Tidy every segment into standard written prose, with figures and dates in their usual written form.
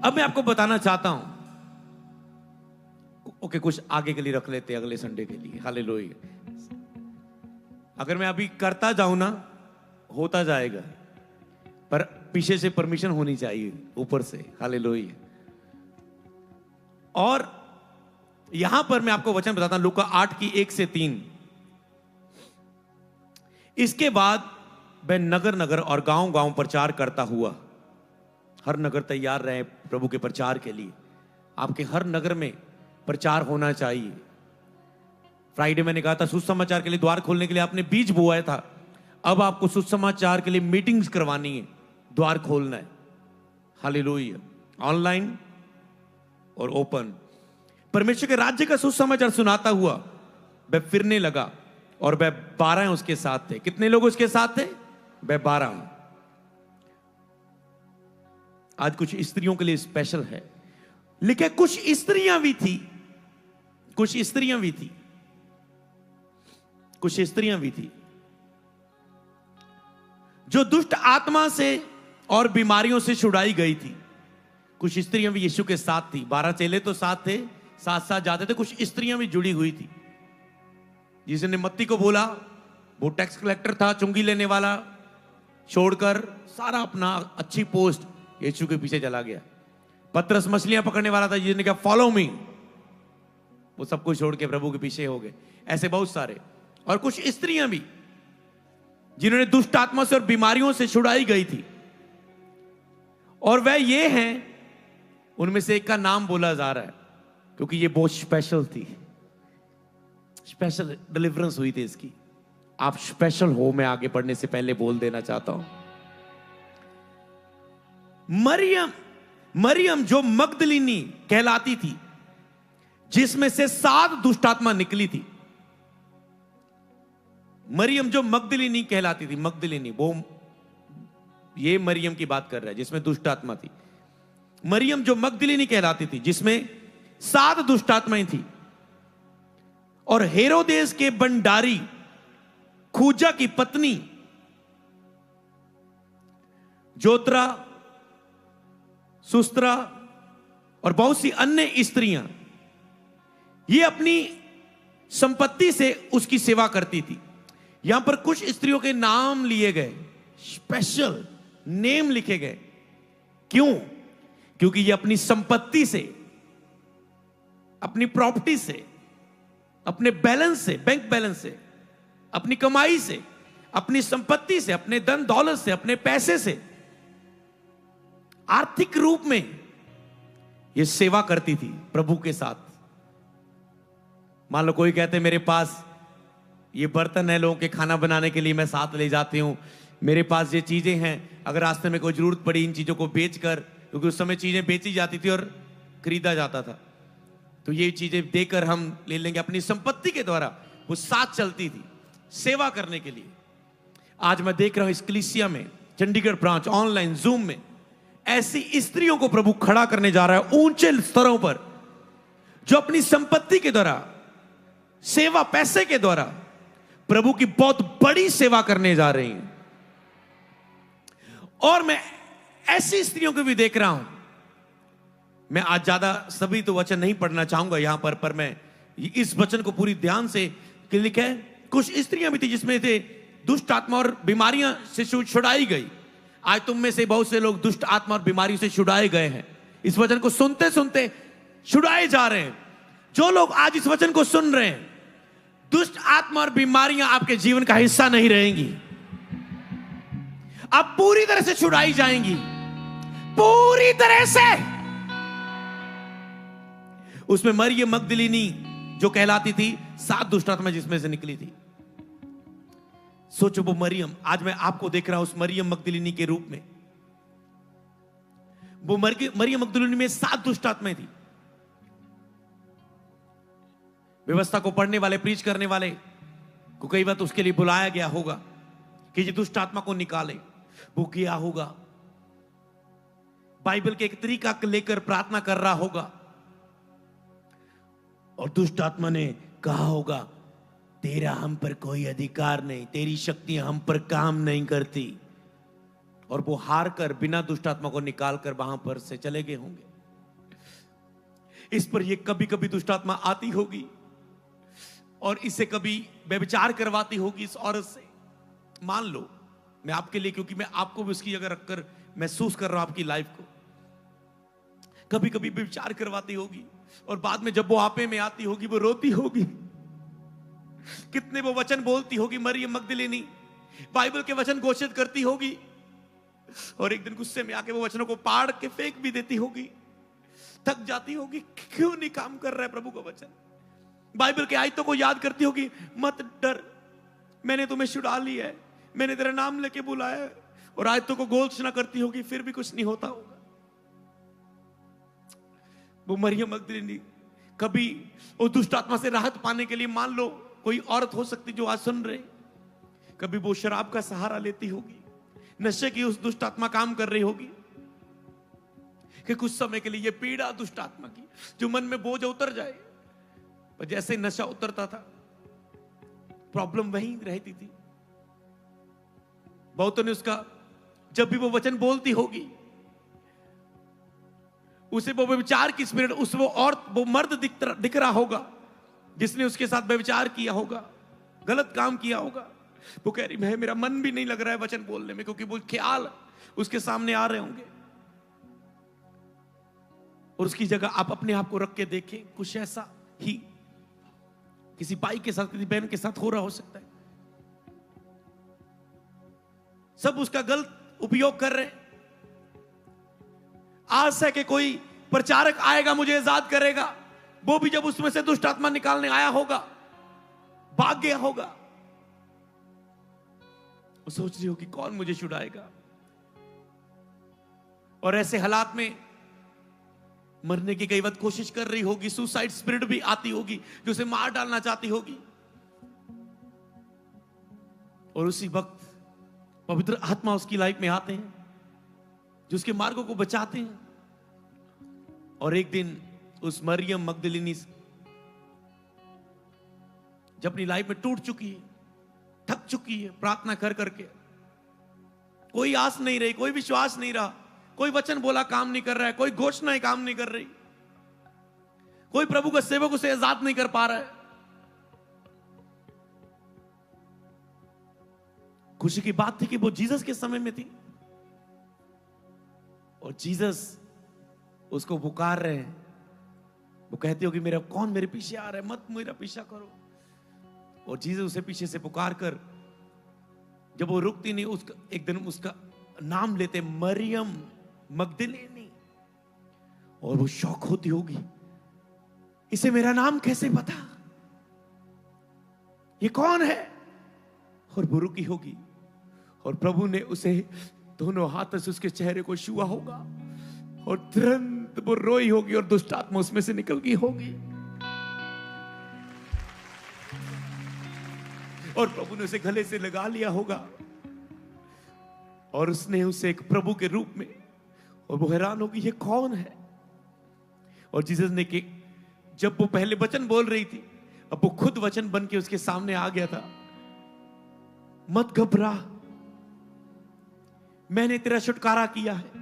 अब मैं आपको बताना चाहता हूं, ओके कुछ आगे के लिए रख लेते हैं, अगले संडे के लिए। हालेलुया। अगर मैं अभी करता जाऊं ना, होता जाएगा, पर पीछे से परमिशन होनी चाहिए, ऊपर से। हालेलुया। और यहां पर मैं आपको वचन बताता हूं, लूका 8:1-3। इसके बाद वह नगर नगर और गांव गांव प्रचार करता हुआ, हर नगर तैयार रहे प्रभु के प्रचार के लिए। आपके हर नगर में प्रचार होना चाहिए। फ्राइडे मैंने कहा था सुसमाचार के लिए द्वार खोलने के लिए आपने बीज बोया था, अब आपको सुसमाचार के लिए मीटिंग्स करवानी है, द्वार खोलना है। हालेलुया। ऑनलाइन और ओपन। परमेश्वर के राज्य का सुसमाचार सुनाता हुआ वह फिरने लगा और वह 12 उसके साथ थे। कितने लोग उसके साथ थे? वह 12। आज कुछ स्त्रियों के लिए स्पेशल है। लिखे कुछ स्त्रियां भी थी, कुछ स्त्रियां भी थी, कुछ स्त्रियां भी थी जो दुष्ट आत्मा से और बीमारियों से छुड़ाई गई थी। कुछ स्त्रियां भी यीशु के साथ थी। 12 चेले तो साथ थे, साथ साथ जाते थे। कुछ स्त्रियां भी जुड़ी हुई थी। जिसने मत्ती को बोला, वो टैक्स कलेक्टर था, चुंगी लेने वाला, छोड़कर सारा अपना अच्छी पोस्ट यीशु के पीछे चला गया। पतरस मछलियां पकड़ने वाला था, जिसने कहा फॉलो मी, वो सब कुछ छोड़ के प्रभु के पीछे हो गए। ऐसे बहुत सारे। और कुछ स्त्रियां भी जिन्होंने दुष्ट आत्मा से और बीमारियों से छुड़ाई गई थी, और वह ये हैं, उनमें से एक का नाम बोला जा रहा है क्योंकि ये बहुत स्पेशल थी। स्पेशल डिलीवरेंस हुई थी इसकी। आप स्पेशल हो, मैं आगे बढ़ने से पहले बोल देना चाहता हूं। मरियम जो मगदलिनी कहलाती थी, जिसमें से 7 दुष्टात्मा निकली थी। मरियम जो मगदलिनी कहलाती थी, मगदलिनी, वो ये मरियम की बात कर रहा है जिसमें दुष्ट आत्मा थी। मरियम जो मगदलिनी कहलाती थी, जिसमें 7 दुष्ट आत्माएं थी। और हेरोदेस के भंडारी खूजा की पत्नी जोत्रा, सुस्त्रा और बहुत सी अन्य स्त्रियां, ये अपनी संपत्ति से उसकी सेवा करती थी। यहां पर कुछ स्त्रियों के नाम लिए गए, स्पेशल नेम लिखे गए। क्यों? क्योंकि ये अपनी संपत्ति से, अपनी प्रॉपर्टी से, अपने बैलेंस से, बैंक बैलेंस से, अपनी कमाई से, अपनी संपत्ति से, अपने धन दौलत से, अपने पैसे से, आर्थिक रूप में ये सेवा करती थी प्रभु के साथ। मान लो कोई कहते मेरे पास ये बर्तन है लोगों के खाना बनाने के लिए, मैं साथ ले जाती हूं। मेरे पास ये चीजें हैं, अगर रास्ते में कोई जरूरत पड़ी इन चीजों को बेचकर, क्योंकि उस समय चीजें बेची जाती थी और खरीदा जाता था, तो ये चीजें देकर हम ले लेंगे। अपनी संपत्ति के द्वारा वो साथ चलती थी सेवा करने के लिए। आज मैं देख रहा हूं इस कलीसिया में, चंडीगढ़ ब्रांच, ऑनलाइन, जूम में, ऐसी स्त्रियों को प्रभु खड़ा करने जा रहा है ऊंचे स्तरों पर, जो अपनी संपत्ति के द्वारा, सेवा, पैसे के द्वारा प्रभु की बहुत बड़ी सेवा करने जा रही हैं। और मैं ऐसी स्त्रियों को भी देख रहा हूं। मैं आज ज्यादा सभी तो वचन नहीं पढ़ना चाहूंगा यहां पर मैं इस वचन को पूरी ध्यान से लिखा है। कुछ स्त्रियां भी थी जिसमें थे दुष्ट आत्मा और बीमारियां से छुड़ाई गई। आज तुम में से बहुत से लोग दुष्ट आत्मा और बीमारियों से छुड़ाए गए हैं। इस वचन को सुनते सुनते छुड़ाए जा रहे हैं। जो लोग आज इस वचन को सुन रहे हैं, दुष्ट आत्मा और बीमारियां आपके जीवन का हिस्सा नहीं रहेंगी। अब पूरी तरह से छुड़ाई जाएंगी, पूरी तरह से। उसमें मरियम मगदलिनी जो कहलाती थी, 7 दुष्ट आत्मा जिसमें से निकली थी। सोचो वो मरियम, आज मैं आपको देख रहा हूं उस मरियम मगदलिनी के रूप में। वो मरियम मगदलिनी में 7 दुष्ट आत्माएं थी। व्यवस्था को पढ़ने वाले, प्रीच करने वाले को कई बार उसके लिए बुलाया गया होगा कि ये दुष्ट आत्मा को निकाले। वो किया होगा, बाइबल के एक तरीका लेकर प्रार्थना कर रहा होगा, और दुष्ट आत्मा ने कहा होगा तेरा हम पर कोई अधिकार नहीं, तेरी शक्तियां हम पर काम नहीं करती। और वो हार कर बिना दुष्ट आत्मा को निकाल कर वहां पर से चले गए होंगे। इस पर ये कभी कभी दुष्ट आत्मा आती होगी और इसे कभी व्यभिचार करवाती होगी इस औरत से। मान लो मैं आपके लिए, क्योंकि मैं आपको भी उसकी जगह रखकर महसूस कर रहा हूं आपकी लाइफ को, कभी कभी व्यभिचार करवाती होगी और बाद में जब वो आपे में आती होगी वो रोती होगी। कितने वो वचन बोलती होगी मरियम मगदलिनी, बाइबल के वचन घोषित करती होगी और एक दिन गुस्से में आके वो वचनों को पाड़ के फेंक भी देती होगी। थक जाती होगी, क्यों नहीं काम कर रहा है प्रभु का वचन। बाइबल के आयतों को याद करती होगी, मत डर, मैंने तुम्हें छुड़ा लिया है, मैंने तेरा नाम लेके बुलाया है, और आयतों को घोषणा करती होगी, फिर भी कुछ नहीं होता होगा। वो मरियम मगदलिनी कभी उस दुष्ट आत्मा से राहत पाने के लिए, मान लो कोई औरत हो सकती जो आज सुन रहे, कभी वो शराब का सहारा लेती होगी, नशे की उस दुष्ट आत्मा काम कर रही होगी कि कुछ समय के लिए ये पीड़ा दुष्ट आत्मा की जो मन में बोझ उतर जाए, पर जैसे नशा उतरता था प्रॉब्लम वहीं रहती थी। बहुतों ने उसका, जब भी वो वचन बोलती होगी उसे वो व्यभिचार की स्पिरिट, उस वो मर्द दिख रहा होगा जिसने उसके साथ व्यभिचार किया होगा, गलत काम किया होगा। वो कह रही है मेरा मन भी नहीं लग रहा है वचन बोलने में, क्योंकि वो ख्याल उसके सामने आ रहे होंगे। और उसकी जगह आप अपने आप को रख के देखें, कुछ ऐसा ही किसी भाई के साथ, किसी बहन के साथ हो रहा हो सकता है। सब उसका गलत उपयोग कर रहे हैं। आस है कि कोई प्रचारक आएगा मुझे आजाद करेगा, वो भी जब उसमें से दुष्ट आत्मा निकालने आया होगा, भाग गया होगा, वो सोच रही होगी कौन मुझे छुड़ाएगा। और ऐसे हालात में मरने की कई बार कोशिश कर रही होगी, सुसाइड स्पिरिट भी आती होगी जो उसे मार डालना चाहती होगी। और उसी वक्त पवित्र आत्मा उसकी लाइफ में आते हैं जो उसके मार्गों को बचाते हैं। और एक दिन उस मरियम मगदलिनी जब अपनी लाइफ में टूट चुकी है, थक चुकी है, प्रार्थना कर करके कोई आस नहीं रही, कोई विश्वास नहीं रहा, कोई वचन बोला काम नहीं कर रहा है, कोई घोषणाएं काम नहीं कर रही, कोई प्रभु का सेवक उसे आजाद नहीं कर पा रहा है। खुशी की बात थी कि वो जीसस के समय में थी और जीसस उसको पुकार रहे हैं। वो कहती होगी मेरा कौन मेरे पीछे आ रहा है, मत मेरा पीछा करो। और जीसस उसे पीछे से पुकार कर, जब वो रुकती नहीं, उसका एक दिन उसका नाम लेते मरियम मगदलिनी, और वो शौक होती होगी इसे मेरा नाम कैसे पता, ये कौन है। और वो रुकी होगी और प्रभु ने उसे दोनों हाथों से उसके चेहरे को छुआ होगा और तुरंत वो रोई होगी और दुष्ट आत्मा उसमें से निकल गई होगी। और प्रभु ने उसे गले से लगा लिया होगा और उसने उसे एक प्रभु के रूप में, और वो हैरान होगी ये कौन है। और जीसस ने कि जब वो पहले वचन बोल रही थी, अब वो खुद वचन बन के उसके सामने आ गया था। मत घबरा, मैंने तेरा छुटकारा किया है,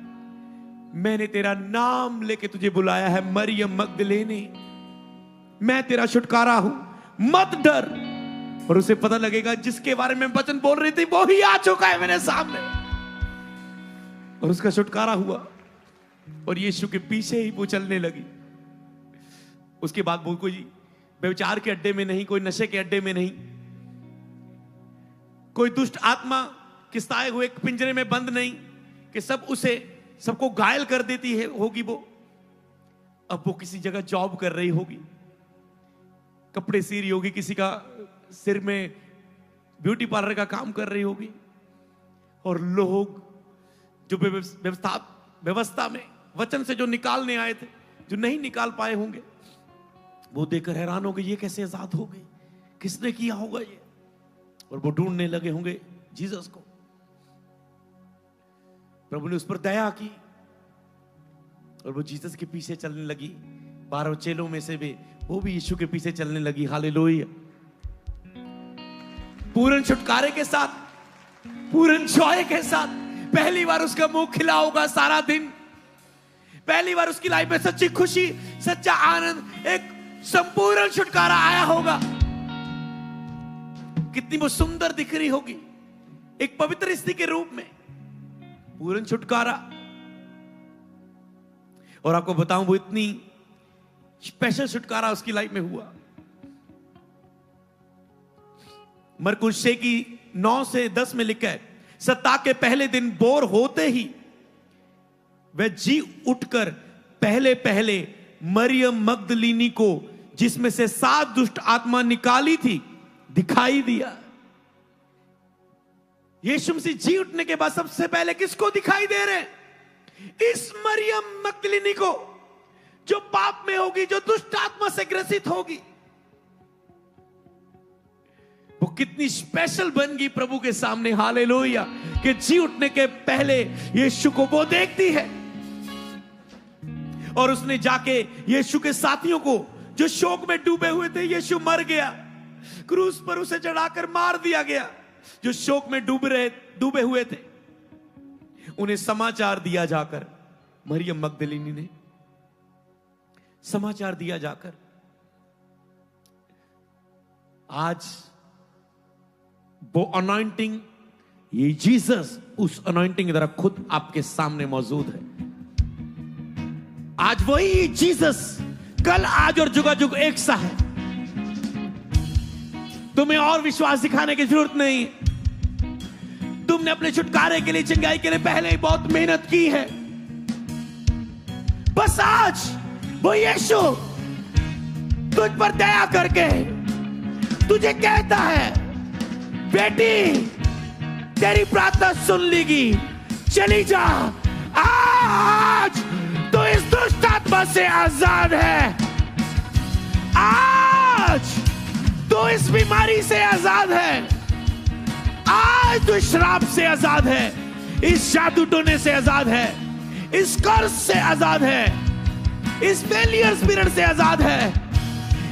मैंने तेरा नाम लेके तुझे बुलाया है मरियम मगदलिनी, मैं तेरा छुटकारा हूं, मत डर। और उसे पता लगेगा जिसके बारे में वचन बोल रही थी वो ही आ चुका है मेरे सामने। और उसका छुटकारा हुआ और यीशु के पीछे ही वो चलने लगी। उसके बाद वो कोई व्यभिचार के अड्डे में नहीं, कोई नशे के अड्डे में नहीं, कोई दुष्ट आत्मा किस्ताए हुए पिंजरे में बंद नहीं कि सबको घायल कर देती है होगी वो। अब वो किसी जगह जॉब कर रही होगी, कपड़े सी रही होगी, किसी का सिर में ब्यूटी पार्लर का काम कर रही होगी। और लोग जो व्यवस्था में वचन से जो निकालने आए थे, जो नहीं निकाल पाए होंगे, वो देखकर हैरान हो गए ये कैसे आजाद हो गई, किसने किया होगा ये। और वो ढूंढने लगे होंगे जीसस को। प्रभु ने उस पर दया की और वो जीसस के पीछे चलने लगी। 12 चेलों में से भी वो भी यीशु के पीछे चलने लगी। हालेलुया। पूर्ण छुटकारे के साथ, पूर्ण जॉय के साथ। पहली बार उसका मुंह खिला होगा सारा दिन, पहली बार उसकी लाइफ में सच्ची खुशी, सच्चा आनंद, एक संपूर्ण छुटकारा आया होगा। कितनी वो सुंदर दिख रही होगी एक पवित्र स्त्री के रूप में, पूर्ण छुटकारा। और आपको बताऊं वो इतनी स्पेशल छुटकारा उसकी लाइफ में हुआ। मरकुस 6 की 9 से 10 में लिखा है, सप्ताह के पहले दिन बोर होते ही वह जी उठकर पहले पहले मरियम मगदलीनी को, जिसमें से 7 दुष्ट आत्मा निकाली थी, दिखाई दिया। यीशु मसीह जी उठने के बाद सबसे पहले किसको दिखाई दे रहे हैं? इस मरियम मगदलीनी को, जो पाप में होगी, जो दुष्ट आत्मा से ग्रसित होगी। वो कितनी स्पेशल बन गई प्रभु के सामने, हालेलुया, कि जी उठने के पहले यीशु को वो देखती है। और उसने जाके यीशु के साथियों को, जो शोक में डूबे हुए थे, यीशु मर गया, क्रूस पर उसे चढ़ाकर मार दिया गया, जो शोक में डूबे हुए थे, उन्हें समाचार दिया जाकर, मरियम मगदलीनी ने समाचार दिया जाकर, आज वो अनॉइंटिंग, ये जीसस उस अनॉइंटिंग की तरह खुद आपके सामने मौजूद है। आज वही जीसस कल, आज और जुगाजुग एक सा है। तुम्हें और विश्वास दिखाने की जरूरत नहीं। तुमने अपने छुटकारे के लिए, चंगाई के लिए पहले ही बहुत मेहनत की है। बस आज वो यीशु तुझ पर दया करके तुझे कहता है, बेटी तेरी प्रार्थना सुन लेगी, चली जा। आज तो इस दुष्ट आत्मा से आजाद है। आज तो इस बीमारी से आजाद है। आज तो इस श्राप से आजाद है, इस जादू टोने से आजाद है, इस कर्ज से आजाद है, इस फेलियर स्पिरिट से आजाद है,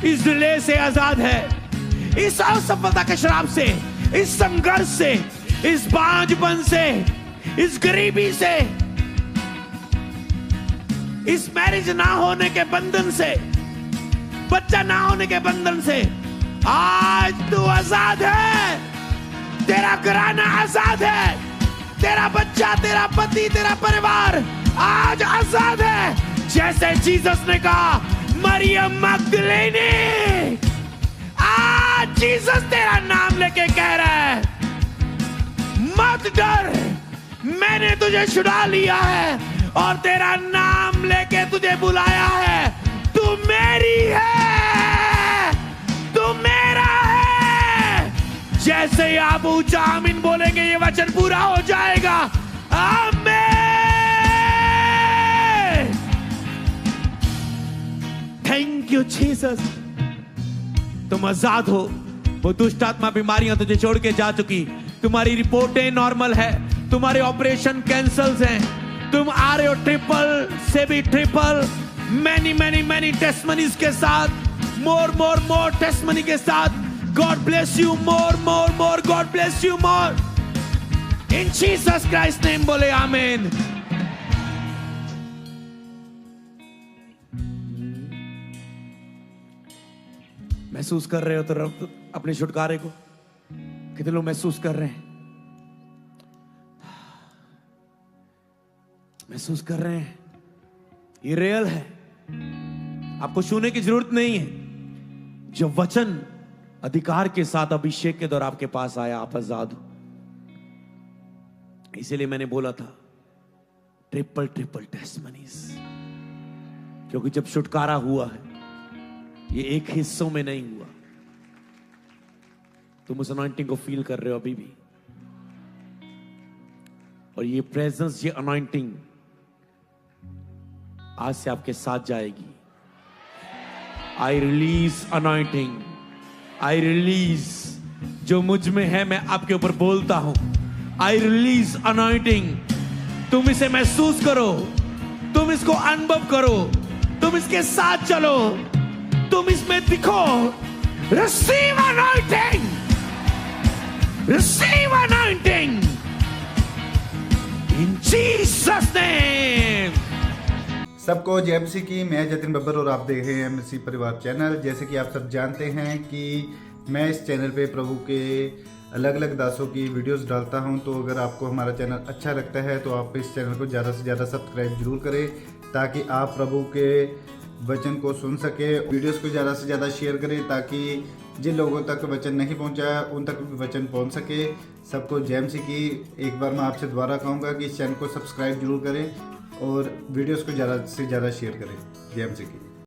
इस डिले से आजाद है, इस असफलता के श्राप से, इस संघर्ष से, इस बांझपन से, इस गरीबी से, इस मैरिज ना होने के बंधन से, बच्चा ना होने के बंधन से आज तू आजाद है। तेरा घराना आजाद है, तेरा बच्चा, तेरा पति, तेरा परिवार आज आजाद है। जैसे जीसस ने कहा, मरियम मगदलीनी, आज जीसस तेरा नाम लेके कह रहा है, मत डर, मैंने तुझे छुड़ा लिया है और तेरा नाम लेके तुझे बुलाया है। तू मेरी है, तू मेरा है। जैसे ही आप ऊंचा आमीन बोलेंगे, ये वचन पूरा हो जाएगा। आमीन। Thank you Jesus. तुम आजाद हो। वो दुष्ट आत्मा बीमारियां तुझे छोड़ के जा चुकी। तुम्हारी रिपोर्टें नॉर्मल है, तुम्हारे ऑपरेशन कैंसल्स हैं। तुम आ रहे हो ट्रिपल से भी ट्रिपल, मैनी टेस्टमनीज के साथ, मोर टेस्टमनी के साथ। God bless you more, God bless you more. In Jesus Christ name बोले आमीन। महसूस कर रहे हो तो अपने छुटकारे को? कितने लोग महसूस कर रहे हैं? महसूस कर रहे हैं? ये रियल है, आपको छूने की जरूरत नहीं है। जब वचन अधिकार के साथ अभिषेक के द्वारा आपके पास आया, आप आजाद हो। इसीलिए मैंने बोला था ट्रिपल टेस्टमनीज, क्योंकि जब छुटकारा हुआ है, ये एक हिस्सों में नहीं हुआ। तुम उस अनॉइंटिंग को फील कर रहे हो अभी भी, और ये प्रेजेंस, ये अनॉइंटिंग आज से आपके साथ जाएगी। I release anointing, I release जो मुझ में है, मैं आपके ऊपर बोलता हूं। I release anointing. तुम इसे महसूस करो, तुम इसको अनुभव करो, तुम इसके साथ चलो, तुम इसमें दिखो। रिसीव अनॉइंटिंग, रिसीव अनॉइंटिंग इन जीसस नेम। सबको जय मसीह की। मैं जतिन बब्बर और आप देख रहे हैं मसीह परिवार चैनल। जैसे कि आप सब जानते हैं कि मैं इस चैनल पे प्रभु के अलग अलग दासों की वीडियोस डालता हूं, तो अगर आपको हमारा चैनल अच्छा लगता है तो आप इस चैनल को ज़्यादा से ज़्यादा सब्सक्राइब जरूर करें, ताकि आप प्रभु के वचन को सुन सके। वीडियोस को ज़्यादा से ज़्यादा शेयर करें, ताकि जिन लोगों तक वचन नहीं पहुंचा उन तक भी वचन पहुंच सके। सबको जय मसीह की। एक बार मैं आपसे दोबारा कहूँगा कि इस चैनल को सब्सक्राइब जरूर करें और वीडियोस को ज़्यादा से ज़्यादा शेयर करें। जय मसीह की।